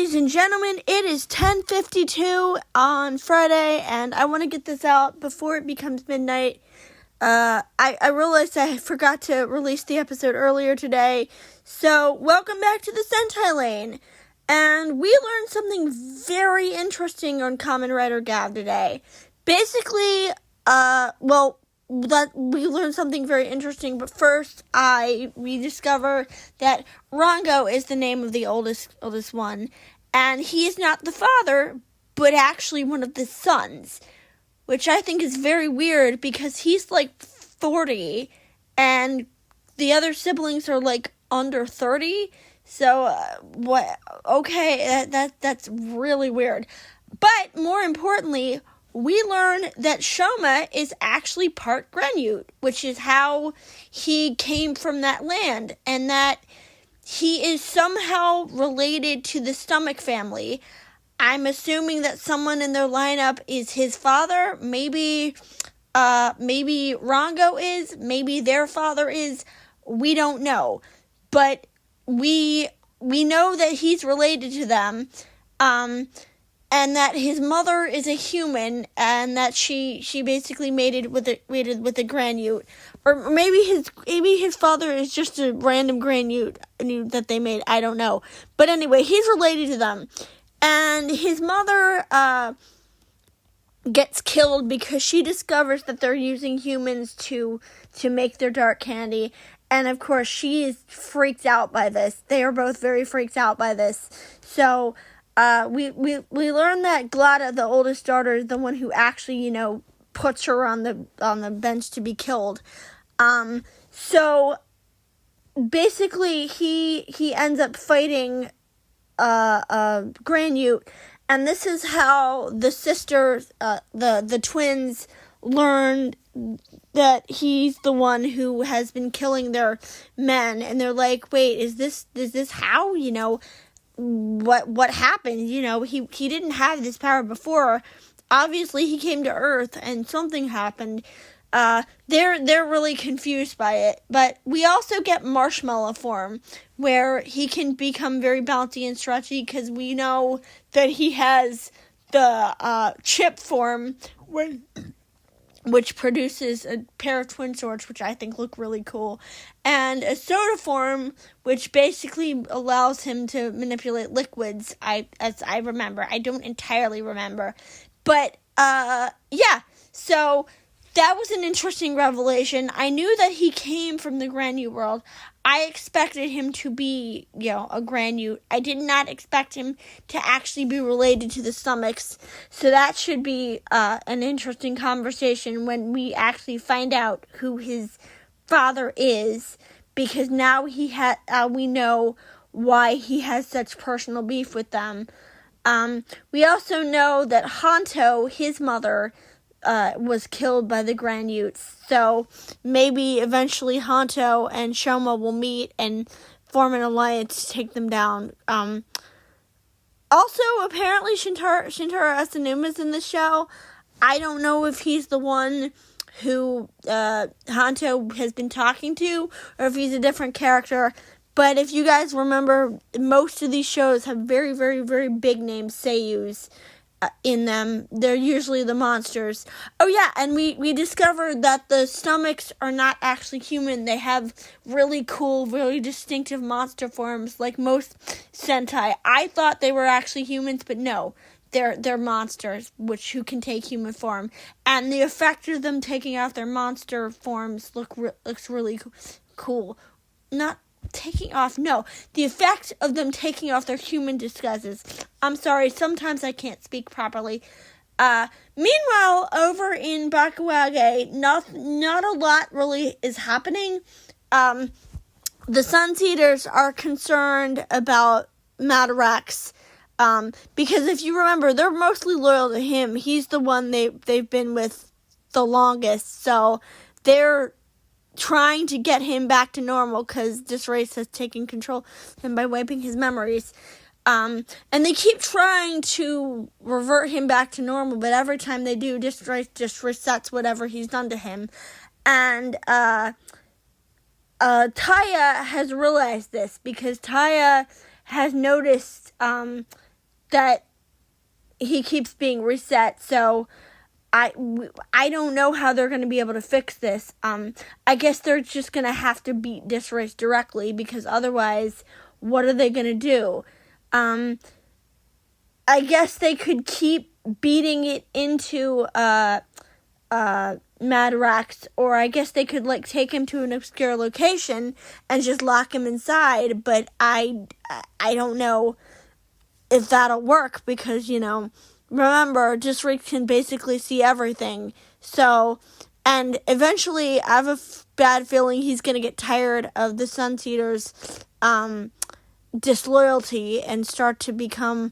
Ladies and gentlemen, it is 10:52 on Friday, and I want to get this out before it becomes midnight. I realized I forgot to release the episode earlier today, so welcome back to the Sentai Laine. And we learned something very interesting on Kamen Rider Gav today. Basically, that we learned something very interesting, but first we discover that Rango is the name of the oldest one, and he is not the father, but actually one of the sons, which I think is very weird because he's like 40 and the other siblings are like under 30. So what? Okay, that's really weird. But more importantly, we learn that Shoma is actually part Grenute, which is how he came from that land, and that he is somehow related to the Stomach family. I'm assuming that someone in their lineup is his father. Maybe Rango is. Maybe their father is. We don't know, but we know that he's related to them. And that his mother is a human, and that she basically mated with a Granute, or maybe his father is just a random Granute that they made. I don't know, but anyway, he's related to them, and his mother gets killed because she discovers that they're using humans to make their dark candy, and of course she is freaked out by this. They are both very freaked out by this, so. We learned that Glada, the oldest daughter, is the one who actually, puts her on the bench to be killed. So basically he ends up fighting Granute, and this is how the sisters, the twins, learned that he's the one who has been killing their men, and they're like, wait, is this how, what happened? He didn't have this power before. Obviously he came to Earth and something happened. They're really confused by it. But we also get marshmallow form, where he can become very bouncy and stretchy, because we know that he has the chip form which produces a pair of twin swords, which I think look really cool, and a soda form, which basically allows him to manipulate liquids, as I remember. I don't entirely remember. But, so that was an interesting revelation. I knew that he came from the Granute world. I expected him to be, a Granute. I did not expect him to actually be related to the Stomachs. So that should be an interesting conversation when we actually find out who his father is, because now we know why he has such personal beef with them. We also know that Hanto, his mother, was killed by the Granutes, so maybe eventually Hanto and Shoma will meet and form an alliance to take them down. Also, apparently Shintaro Asanuma's in the show. I don't know if he's the one who Hanto has been talking to, or if he's a different character. But if you guys remember, most of these shows have very, very, very big name seiyus in them. They're usually the monsters. Oh yeah, and we discovered that the Stomachs are not actually human. They have really cool, really distinctive monster forms, like most Sentai. I thought they were actually humans, but no. They're monsters, who can take human form. And the effect of them taking off their monster forms looks really cool. Not taking off, no. The effect of them taking off their human disguises. I'm sorry, sometimes I can't speak properly. Meanwhile, over in Bakuage, not a lot really is happening. The Sun Eaters are concerned about Madarax, because if you remember, they're mostly loyal to him. He's the one they've been with the longest, so they're trying to get him back to normal, because this race has taken control of him by wiping his memories. And they keep trying to revert him back to normal, but every time they do, this race just resets whatever he's done to him. And Taya has realized this, because Taya has noticed that he keeps being reset. So I don't know how they're going to be able to fix this. I guess they're just going to have to beat this race directly, because otherwise, what are they going to do? I guess they could keep beating it into Mad Rex, or I guess they could like take him to an obscure location and just lock him inside, but I don't know if that'll work, because, remember, District can basically see everything. So, and eventually, I have a bad feeling he's going to get tired of the Sunseeders' disloyalty and start to become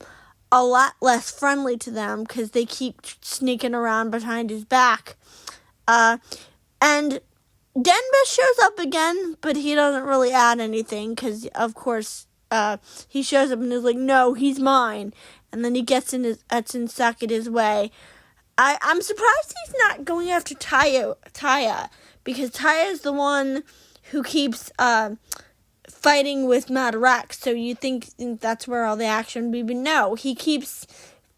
a lot less friendly to them, because they keep sneaking around behind his back. And Denbus shows up again, but he doesn't really add anything, because, of course, he shows up and is like, no, he's mine. And then he gets in Sakuda's way. I'm surprised he's not going after Taya, because Taya is the one who keeps fighting with Mad Rex, so you think that's where all the action would be, but no, he keeps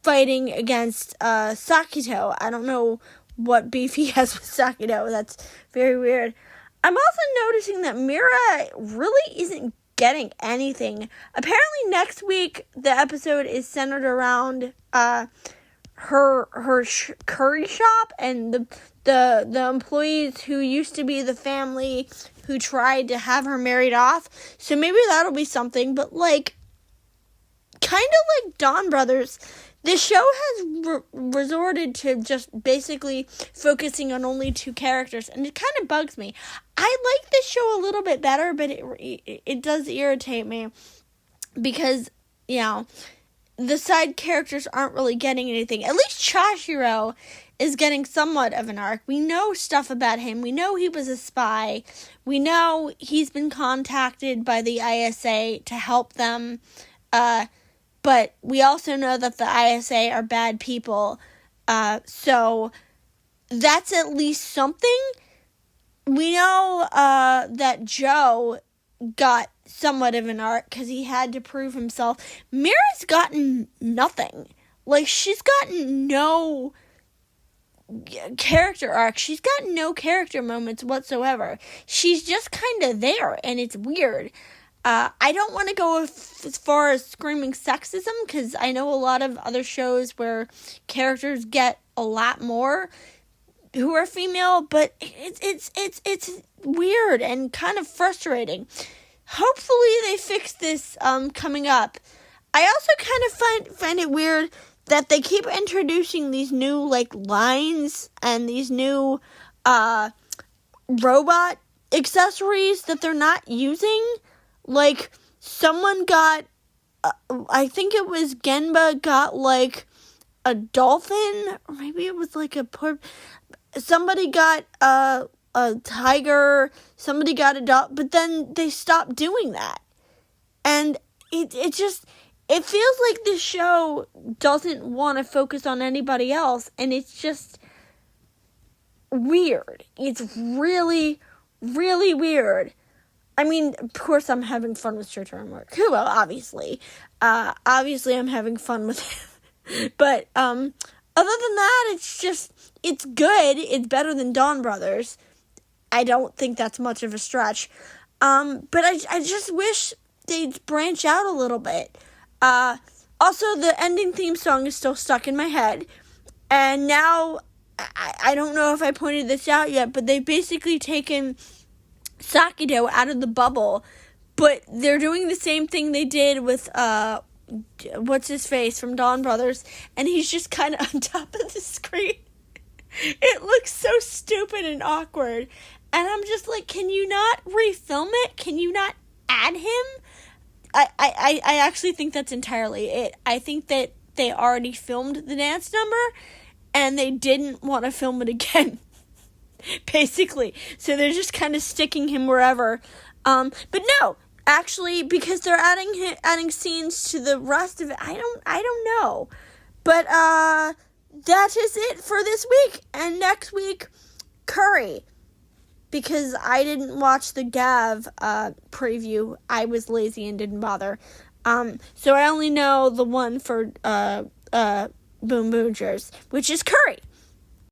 fighting against Sakuto. I don't know what beef he has with Sakuto. That's very weird. I'm also noticing that Mira really isn't getting anything. Apparently next week the episode is centered around her curry shop and the employees who used to be the family who tried to have her married off. So maybe that'll be something. But like, kind of like Dawn Brothers, this show has resorted to just basically focusing on only two characters, and it kind of bugs me. I like this show a little bit better, but it does irritate me, because, the side characters aren't really getting anything. At least Chashiro is getting somewhat of an arc. We know stuff about him. We know he was a spy. We know he's been contacted by the ISA to help them. But we also know that the ISA are bad people. So that's at least something. We know that Joe got somewhat of an arc because he had to prove himself. Mira's gotten nothing. Like, she's gotten no character arc. She's got no character moments whatsoever. She's just kind of there, and it's weird. I don't want to go as far as screaming sexism, because I know a lot of other shows where characters get a lot more who are female, but it's weird and kind of frustrating. Hopefully they fix this coming up. I also kind of find it weird that they keep introducing these new lines and these new robot accessories that they're not using. Like, someone got, I think it was Genba got a dolphin, or maybe it was somebody got a tiger, somebody got a dog, but then they stopped doing that. And it feels like this show doesn't want to focus on anybody else, and it's just weird. It's really, really weird. I mean, of course I'm having fun with short-term work. Well, obviously. Obviously I'm having fun with him. But, other than that, it's good. It's better than Dawn Brothers. I don't think that's much of a stretch. But I just wish they'd branch out a little bit. Also, the ending theme song is still stuck in my head. And now, I don't know if I pointed this out yet, but they've basically taken Sakudo out of the bubble, but they're doing the same thing they did with what's his face from Dawn Brothers, and he's just kind of on top of the screen. It looks so stupid and awkward, and I'm just like, can you not refilm it? Can you not add him? I actually think that's entirely it. I think that they already filmed the dance number, and they didn't want to film it again. Basically, so they're just kind of sticking him wherever. But no, actually, because they're adding scenes to the rest of it, I don't know. But that is it for this week. And next week, Curry, because I didn't watch the Gav preview. I was lazy and didn't bother. So I only know the one for Boom Boogers, which is Curry.